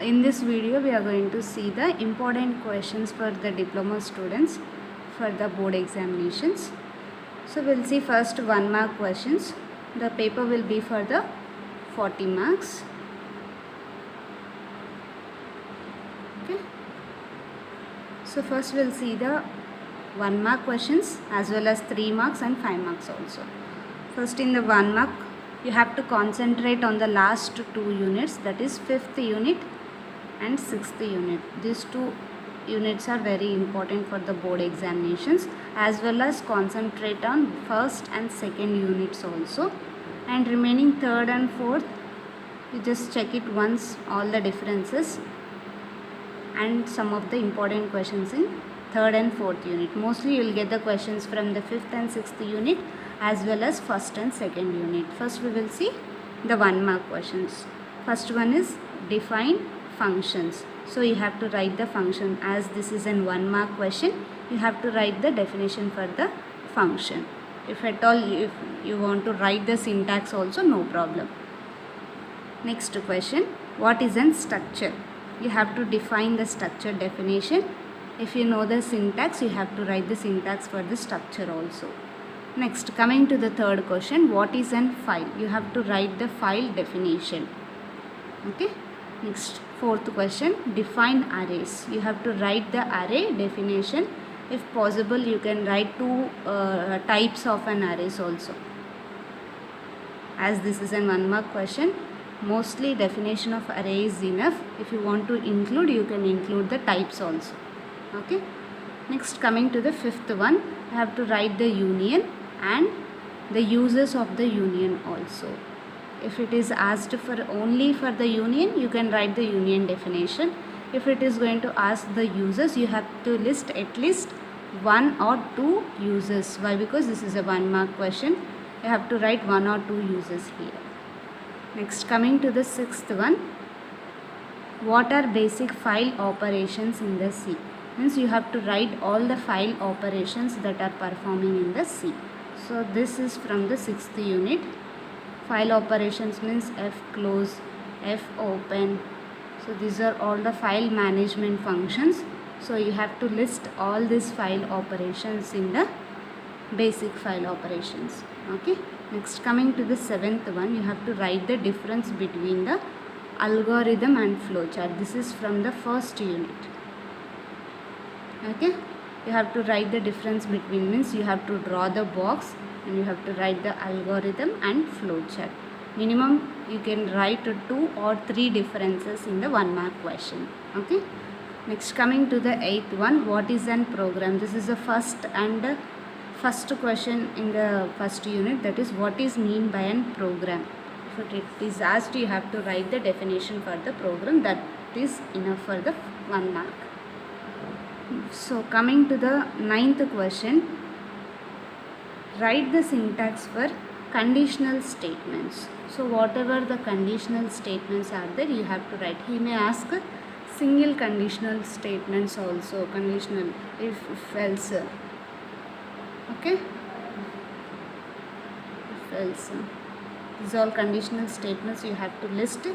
In this video we are going to see the important questions for the diploma students for the board examinations. So we'll see first 1 mark questions. The paper will be for the 40 marks. Okay. So first we'll see the 1 mark questions as well as 3 marks and 5 marks also. First, in the 1 mark you have to concentrate on the last 2 units, that is 5th unit and 6th unit. These 2 units are very important for the board examinations, as well as concentrate on 1st and 2nd units also, and remaining 3rd and 4th you just check it once, all the differences and some of the important questions in 3rd and 4th unit. Mostly you will get the questions from the 5th and 6th unit as well as 1st and 2nd unit. First we will see the 1 mark questions. First one is define functions. So you have to write the function. As this is an 1 mark question, you have to write the definition for the function. If at all if you want to write the syntax also, no problem. Next question, what is an structure? You have to define the structure definition. If you know the syntax, you have to write the syntax for the structure also. Next, coming to the third question, what is an file? You have to write the file definition. Okay. Next, fourth question, define arrays. You have to write the array definition. If possible, you can write 2 types of an arrays also. As this is an 1 mark question, mostly definition of array is enough. If you want to include, you can include the types also. Okay. Next, coming to the 5th one, you have to write the union and the uses of the union also. If it is asked for only for the union, you can write the union definition. If it is going to ask the uses, you have to list at least 1 or 2 uses. Why? Because this is a 1 mark question. You have to write 1 or 2 uses here. Next, coming to the 6th one, what are basic file operations in the C? Means you have to write all the file operations that are performing in the C. So this is from the 6th unit. File operations means fclose, fopen. So these are all the file management functions. So you have to list all these file operations in the basic file operations. Okay. Next, coming to the 7th one, you have to write the difference between the algorithm and flowchart. This is from the 1st unit. Okay. You have to write the difference between, means you have to draw the box and you have to write the algorithm and flowchart. Minimum you can write 2 or 3 differences in the 1 mark question. Okay. Next, coming to the 8th one, what is an program? This is the first question in the 1st unit, that is what is mean by an program. If it is asked, you have to write the definition for the program. That is enough for the 1 mark. So coming to the 9th question, write the syntax for conditional statements. So whatever the conditional statements are there, you have to write. He may ask single conditional statements also, conditional if else. Okay, if else. These all conditional statements, you have to list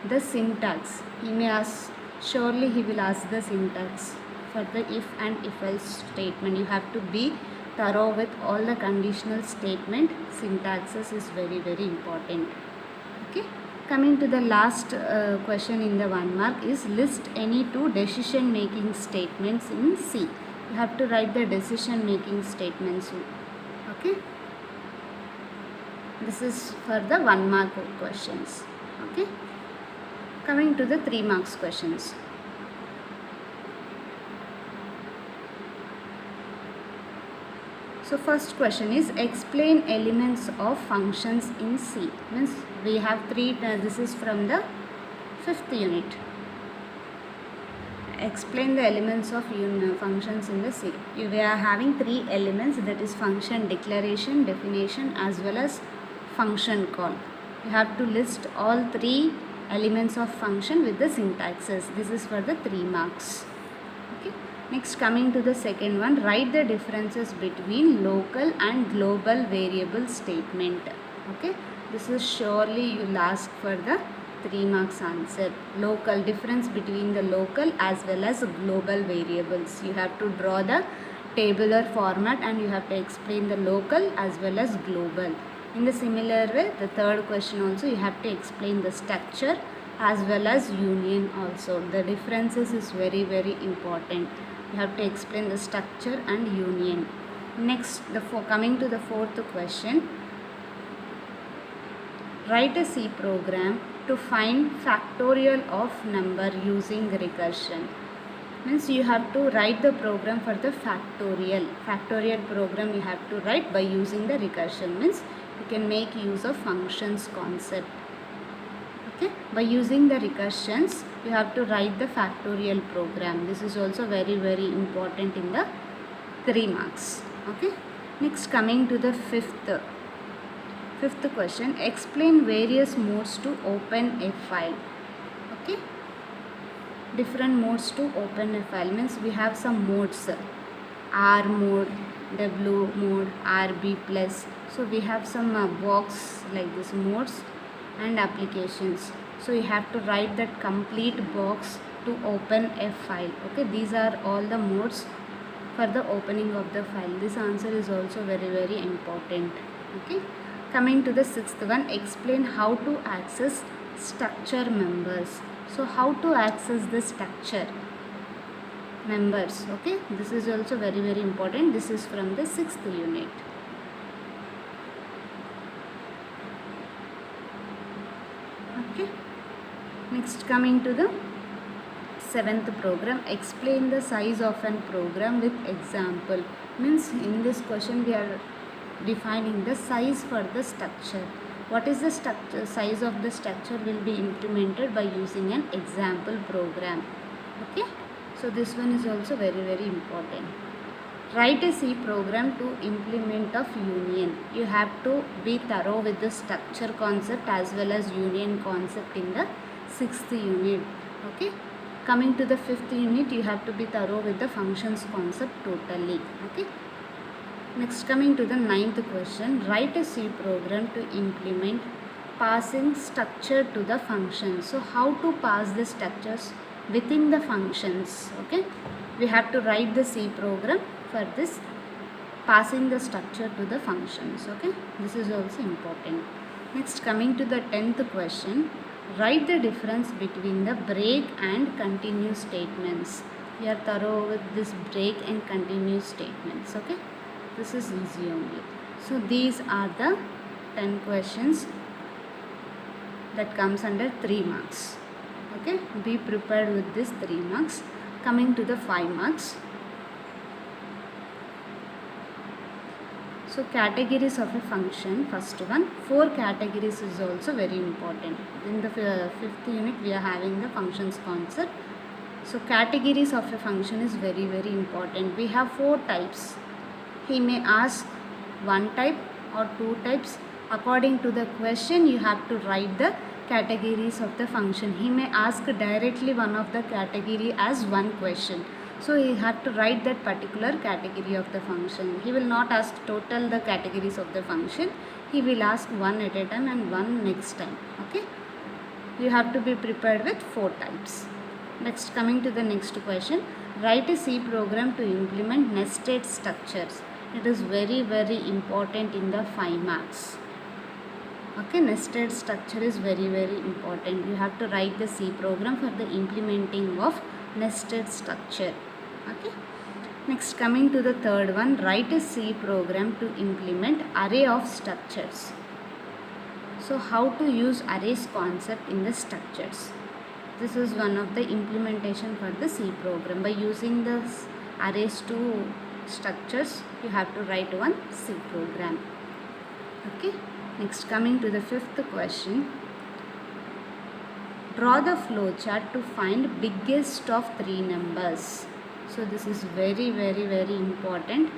the syntax. He may ask, surely he will ask the syntax for the if and if else statement. You have to be thorough with all the conditional statement. Syntaxes is very important. Okay. Coming to the last question in the 1 mark is list any 2 decision making statements in C. You have to write the decision making statements. Okay. This is for the 1 mark questions. Okay. Coming to the 3 marks questions. So first question is explain elements of functions in C. Means we have 3, this is from the 5th unit. Explain the elements of functions in the C. We are having 3 elements, that is function declaration, definition as well as function call. You have to list all 3 elements of function with the syntaxes. This is for the 3 marks. Okay. Next, coming to the second one, write the differences between local and global variable statement. Okay, this is surely you will ask for the 3 marks answer. Local, difference between the local as well as global variables. You have to draw the tabular format and you have to explain the local as well as global. In the similar way, the third question also you have to explain the structure as well as union also. The differences is very important. You have to explain the structure and union. Next, coming to the fourth question, write a C program to find factorial of number using recursion. Means you have to write the program for the factorial program you have to write by using the recursion. Means you can make use of functions concept. Okay, by using the recursions you have to write the factorial program. This is also very important in the 3 marks. Okay, next coming to the fifth question, explain various modes to open a file. Okay, different modes to open a file means we have some modes, R mode, W mode, RB plus. So we have some box like this, modes and applications. So you have to write that complete box to open a file. Okay, these are all the modes for the opening of the file. This answer is also very important. Okay, coming to the sixth one, explain how to access structure members. So how to access the structure members. Okay, this is also very important. This is from the 6th unit. Okay, next coming to the 7th program, explain the size of an program with example. Means in this question we are defining the size for the structure. What is the structure? Size of the structure will be implemented by using an example program. Okay, so this one is also very important. Write a C program to implement of union. You have to be thorough with the structure concept as well as union concept in the 6th unit. Okay, coming to the 5th unit, you have to be thorough with the functions concept totally. Okay, next coming to the 9th question, write a C program to implement passing structure to the function. So how to pass the structures within the functions. Okay, we have to write the C program for this passing the structure to the functions. Okay, this is also important. Next coming to the 10th question, write the difference between the break and continue statements. We are thorough with this break and continue statements. Okay, this is easy only. So these are the 10 questions that comes under 3 marks. Okay, be prepared with this 3 marks. Coming to the 5 marks. So categories of a function, first one, 4 categories is also very important. In the 5th unit we are having the functions concept. So categories of a function is very important. We have 4 types. He may ask 1 type or 2 types. According to the question you have to write the categories of the function. He may ask directly one of the category as one question. So you have to write that particular category of the function. He will not ask total the categories of the function. He will ask one at a time and one next time. Okay, you have to be prepared with 4 types. Next, coming to the next question, write a C program to implement nested structures. It is very important in the 5 marks. Okay, nested structure is very important. You have to write the C program for the implementing of nested structure. Okay, next coming to the third one, write a C program to implement array of structures. So how to use arrays concept in the structures. This is one of the implementation for the C program. By using the arrays to structures, you have to write one C program. Okay, next coming to the 5th question, draw the flow chart to find biggest of 3 numbers. So this is very important.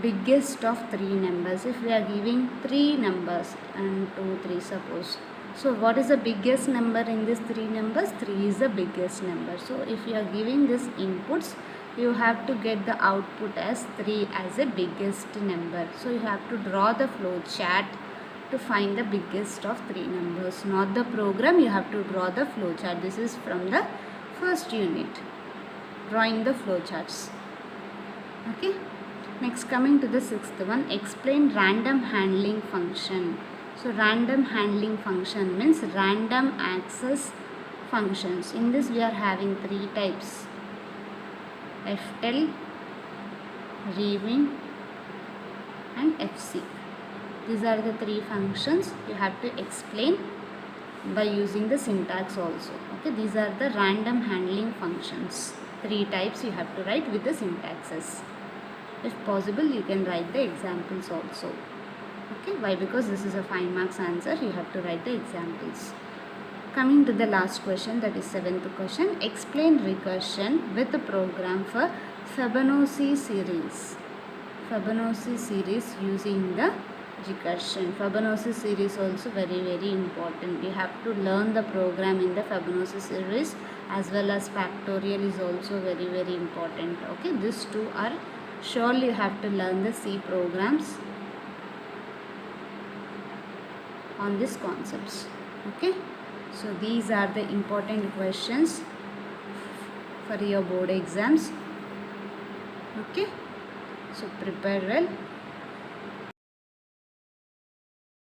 Biggest of 3 numbers. If we are giving 3 numbers and 2, 3 suppose. So what is the biggest number in these 3 numbers? 3 is the biggest number. So if you are giving this inputs, you have to get the output as 3 as a biggest number. So you have to draw the flow chart to find the biggest of three numbers, not the program. You have to draw the flowchart. This is from the first unit, drawing the flowcharts. Okay. Next, coming to the sixth one, explain random handling function. So random handling function means random access functions. In this we are having three types: FTEL, Rewin and FC. These are the three functions you have to explain by using the syntax also. Okay, these are the random handling functions. Three types you have to write with the syntaxes. If possible, you can write the examples also. Okay, why? Because this is a 5 marks answer, you have to write the examples. Coming to the last question, that is seventh question. Explain recursion with the program for Fibonacci series. Fibonacci series using the recursion. Fibonacci series also very important. You have to learn the program in the Fibonacci series, as well as factorial is also very important. Okay, these two are surely you have to learn the C programs on these concepts. Okay, so these are the important questions for your board exams. Okay, so prepare well.